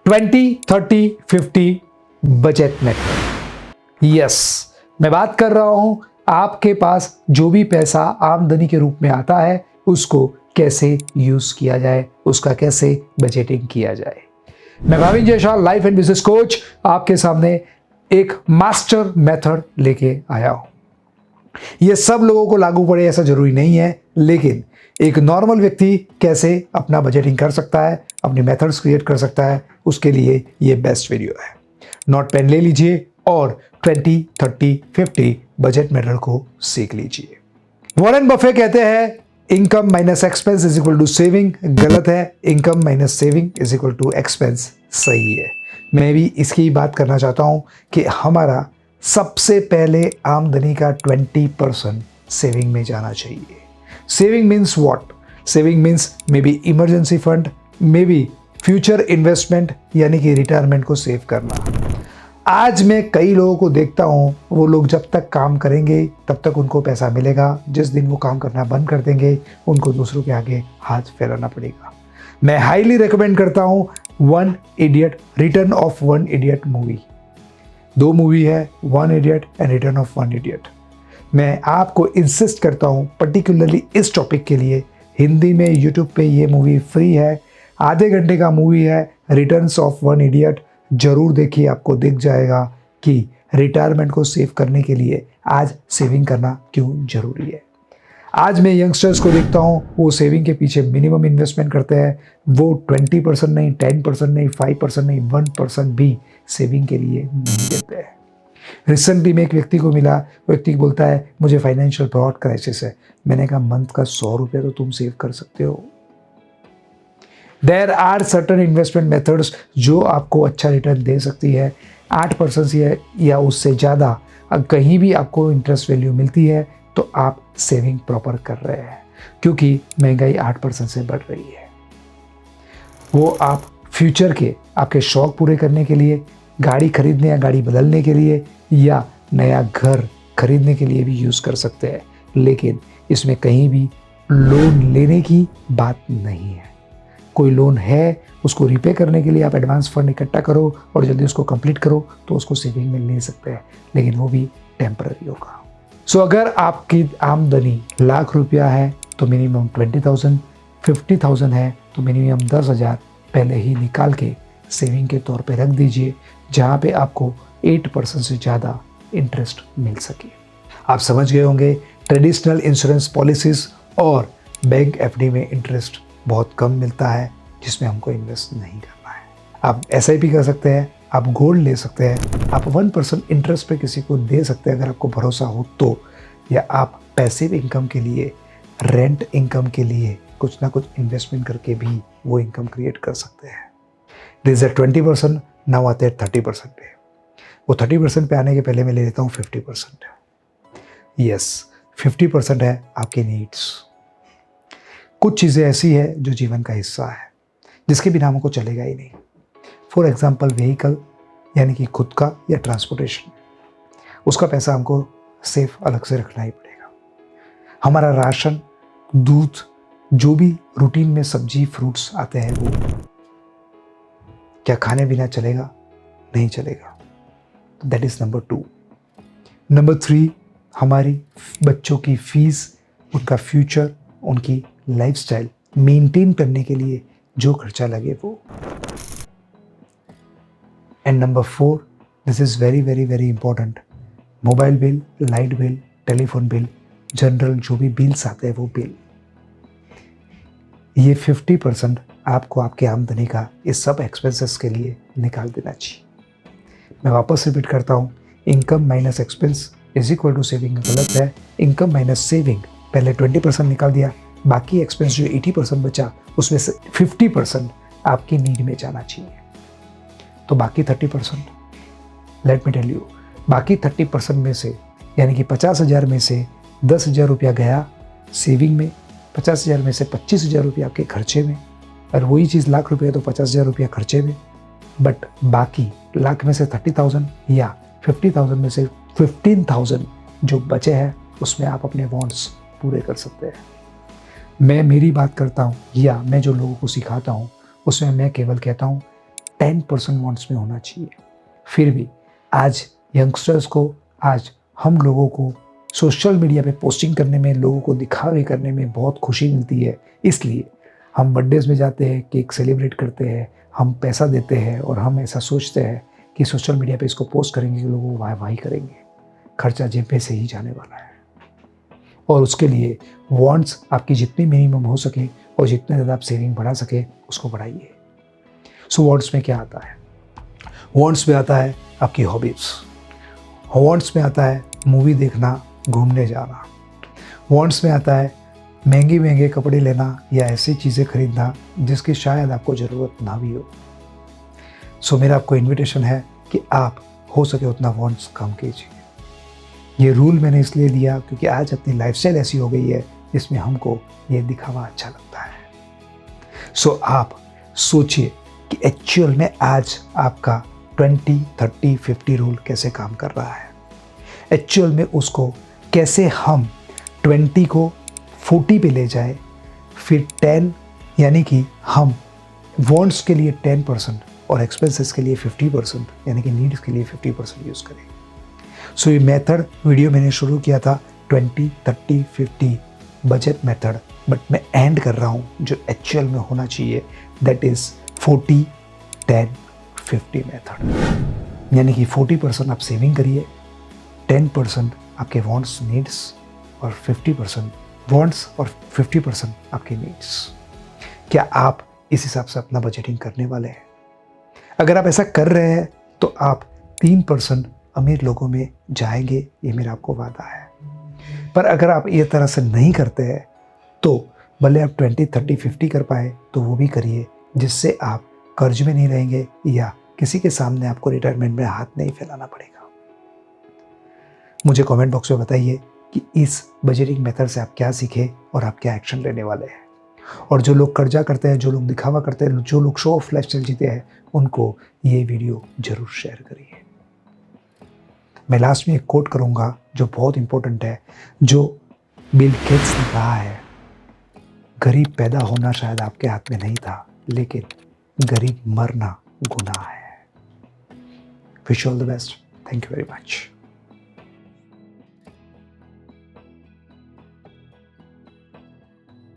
20-30-50 budget method. Yes, मैं बात कर रहा हूं आपके पास जो भी पैसा आमदनी के रूप में आता है उसको कैसे यूज किया जाए, उसका कैसे बजटिंग किया जाए। मैं Bhavin Jaiswal, life and business coach, आपके सामने एक मास्टर मेथड लेके आया हूं। ये सब लोगों को लागू पड़े ऐसा जरूरी नहीं है, लेकिन एक नॉर्मल व्यक्ति कैसे अपना बजटिंग कर सकता है, अपने मेथड्स क्रिएट कर सकता है, उसके लिए ये बेस्ट वीडियो है। नोट पेन ले लीजिए और 20-30-50 बजट मेथड को सीख लीजिए। वॉरेन बफे कहते हैं income minus expense is equal to saving. गलत है, income minus saving is equal to expense सही है। मैं भी इसकी बात करना चाहता हूं कि हमारा सबसे पहले आमदनी का 20% सेविंग में जाना चाहिए। Saving means what? Saving means may be emergency fund, may be future investment, यानी कि रिटायरमेंट को सेव करना। आज मैं कई लोगों को देखता हूं, वो लोग जब तक काम करेंगे तब तक उनको पैसा मिलेगा, जिस दिन वो काम करना बंद कर देंगे उनको दूसरों के आगे हाथ फैलाना पड़ेगा। मैं हाईली रिकमेंड करता हूं one idiot, return of one idiot movie. 2 movie है, one idiot and return of one idiot. मैं आपको इंसिस्ट करता हूं पर्टिकुलरली इस टॉपिक के लिए, हिंदी में यूट्यूब पे ये मूवी फ्री है, आधे घंटे का मूवी है, रिटर्न्स ऑफ वन इडियट। जरूर देखिए, आपको दिख जाएगा कि रिटायरमेंट को सेव करने के लिए आज सेविंग करना क्यों जरूरी है। आज मैं यंगस्टर्स को देखता हूँ, वो सेविंग के पीछे मिनिमम इन्वेस्टमेंट करते हैं। वो 20% नहीं, 10% नहीं, 5% नहीं, 1% भी सेविंग के लिए नहीं देते हैं। रिसेंटली में एक व्यक्ति को मिला, व्यक्ति बोलता है मुझे फाइनेंशियल ब्रॉड क्राइसिस है। मैंने कहा मंथ का 100 रुपये तो तुम सेव कर सकते हो। There are certain investment methods जो आपको अच्छा रिटर्न दे सकती है। 8% या उससे ज़्यादा कहीं भी आपको इंटरेस्ट वैल्यू मिलती है तो आप सेविंग प्रॉपर कर रहे हैं, क्योंकि महंगाई 8% से बढ़ रही है। वो आप फ्यूचर के आपके शौक पूरे करने के लिए, गाड़ी खरीदने या गाड़ी बदलने के लिए, या नया घर खरीदने के लिए भी यूज़ कर सकते हैं। लेकिन इसमें कहीं भी लोन लेने की बात नहीं है। कोई लोन है, उसको रीपे करने के लिए आप एडवांस फंड इकट्ठा करो और जल्दी उसको कंप्लीट करो तो उसको सेविंग में ले सकते हैं, लेकिन वो भी टेम्पररी होगा। सो अगर आपकी आमदनी ₹1,00,000 है तो मिनिमम 20,000, 50,000 है तो मिनिमम 10,000 पहले ही निकाल के सेविंग के तौर पे रख दीजिए, जहाँ पे आपको 8% से ज़्यादा इंटरेस्ट मिल सके। आप समझ गए होंगे, ट्रेडिशनल इंश्योरेंस पॉलिसीज़ और बैंक एफडी में इंटरेस्ट बहुत कम मिलता है, जिसमें हमको इन्वेस्ट नहीं करना है। आप SIP कर सकते हैं, आप गोल्ड ले सकते हैं, आप 1% इंटरेस्ट पे किसी को दे सकते हैं अगर आपको भरोसा हो तो, या आप पैसिव इनकम के लिए, रेंट इनकम के लिए कुछ ना कुछ इन्वेस्टमेंट करके भी वो इनकम क्रिएट कर सकते हैं। दिस इज 20%, नाउ आते हैं 30% पे। वो 30% पे आने के पहले मैं ले लेता हूँ 50%। यस, 50% है आपके नीड्स। कुछ चीज़ें ऐसी है जो जीवन का हिस्सा है, जिसके बिना हमको चलेगा ही नहीं। फॉर एग्जाम्पल व्हीकल, यानी कि खुद का या ट्रांसपोर्टेशन, उसका पैसा हमको सेफ अलग से रखना ही पड़ेगा। हमारा राशन, दूध, जो भी रूटीन में सब्जी फ्रूट्स आते हैं, वो क्या खाने बिना चलेगा? नहीं चलेगा। That is number 2। नंबर 3, हमारी बच्चों की फीस, उनका फ्यूचर, उनकी लाइफस्टाइल मेंटेन करने के लिए जो खर्चा लगे वो। And number 4, this is very very very important, mobile bill, light bill, telephone bill, general जो भी बिल्स आते हैं वो बिल। ये 50% आपको आपके आमदनी का इस सब एक्सपेंसेस के लिए निकाल देना चाहिए। मैं वापस रिपीट करता हूँ, income minus expense is equal to saving गलत है। इनकम माइनस सेविंग, पहले 20% निकाल दिया, बाकी एक्सपेंस जो 80% बचा उसमें से 50% आपकी नीड में जाना चाहिए। तो बाकी 30%, लेट मी टेल यू, बाकी 30% में से, यानी कि 50,000 में से 10,000 रुपया गया सेविंग में, 50,000 में से 25,000 रुपया आपके खर्चे में, और वही चीज़ ₹1,00,000 तो 50,000 रुपया खर्चे में। बट बाकी लाख में से 30,000 या 50,000 में से 15,000 जो बचे हैं उसमें आप अपने वांट्स पूरे कर सकते हैं। मैं मेरी बात करता हूँ या मैं जो लोगों को सिखाता हूँ उसमें मैं केवल कहता हूँ 10% वॉन्ट्स में होना चाहिए। फिर भी आज यंगस्टर्स को, आज हम लोगों को सोशल मीडिया पे पोस्टिंग करने में, लोगों को दिखावे करने में बहुत खुशी मिलती है। इसलिए हम बर्थडेज में जाते हैं, केक सेलिब्रेट करते हैं, हम पैसा देते हैं और हम ऐसा सोचते हैं कि सोशल मीडिया पे इसको पोस्ट करेंगे कि लोग वाह वाही करेंगे। खर्चा जेब पे से ही जाने वाला है। और उसके लिए वॉन्ट्स आपकी जितनी मिनिमम हो सके और जितने ज़्यादा आप सेविंग बढ़ा सके उसको बढ़ाइए। सो वॉन्ट्स में क्या आता है? वॉन्ट्स में आता है आपकी हॉबीज़। वॉन्ट्स में आता है मूवी देखना, घूमने जाना। वॉन्ट्स में आता है महंगे महंगे कपड़े लेना या ऐसी चीज़ें खरीदना जिसकी शायद आपको ज़रूरत ना भी हो। सो मेरा आपको इन्विटेशन है कि आप हो सके उतना वॉन्ट्स कम कीजिए। ये रूल मैंने इसलिए दिया क्योंकि आज अपनी लाइफस्टाइल ऐसी हो गई है जिसमें हमको ये दिखावा अच्छा लगता है। सो आप सोचिए कि एक्चुअल में आज आपका 20, 30, 50 रूल कैसे काम कर रहा है। एक्चुअल में उसको कैसे हम 20 को 40 पे ले जाए, फिर 10 यानी कि हम वॉन्ट्स के लिए 10% और एक्सपेंसेस के लिए 50% यानी कि नीड्स के लिए 50% यूज़ करें। सो ये मेथड वीडियो मैंने शुरू किया था 20, 30, 50 बजट मेथड, बट मैं एंड कर रहा हूँ जो एक्चुअल में होना चाहिए, दैट इज़ 40, 10, 50 मेथड। यानी कि 40% आप सेविंग करिए, 10% आपके वॉन्ट्स नीड्स और 50% वॉन्ट्स और 50% आपके नीड्स। क्या आप इस हिसाब से अपना बजटिंग करने वाले हैं? अगर आप ऐसा कर रहे हैं तो आप 3% अमीर लोगों में जाएंगे, ये मेरा आपको वादा है। पर अगर आप ये तरह से नहीं करते हैं तो भले आप 20, 30, 50 कर पाए तो वो भी करिए, जिससे आप कर्ज में नहीं रहेंगे या किसी के सामने आपको रिटायरमेंट में हाथ नहीं फैलाना पड़ेगा। मुझे कमेंट बॉक्स में बताइए कि इस बजटिंग मेथड से आप क्या सीखे और आप क्या एक्शन लेने वाले हैं। और जो लोग कर्जा करते हैं, जो लोग दिखावा करते हैं, जो लोग शो ऑफ लाइफस्टाइल जीते हैं, उनको ये वीडियो जरूर शेयर करिए। मैं लास्ट में एक कोट करूँगा जो बहुत इंपॉर्टेंट है, जो बिल गेट्स ने कहा है, गरीब पैदा होना शायद आपके हाथ में नहीं था, लेकिन गरीब मरना गुनाह है। Wish all the best. Thank you very much.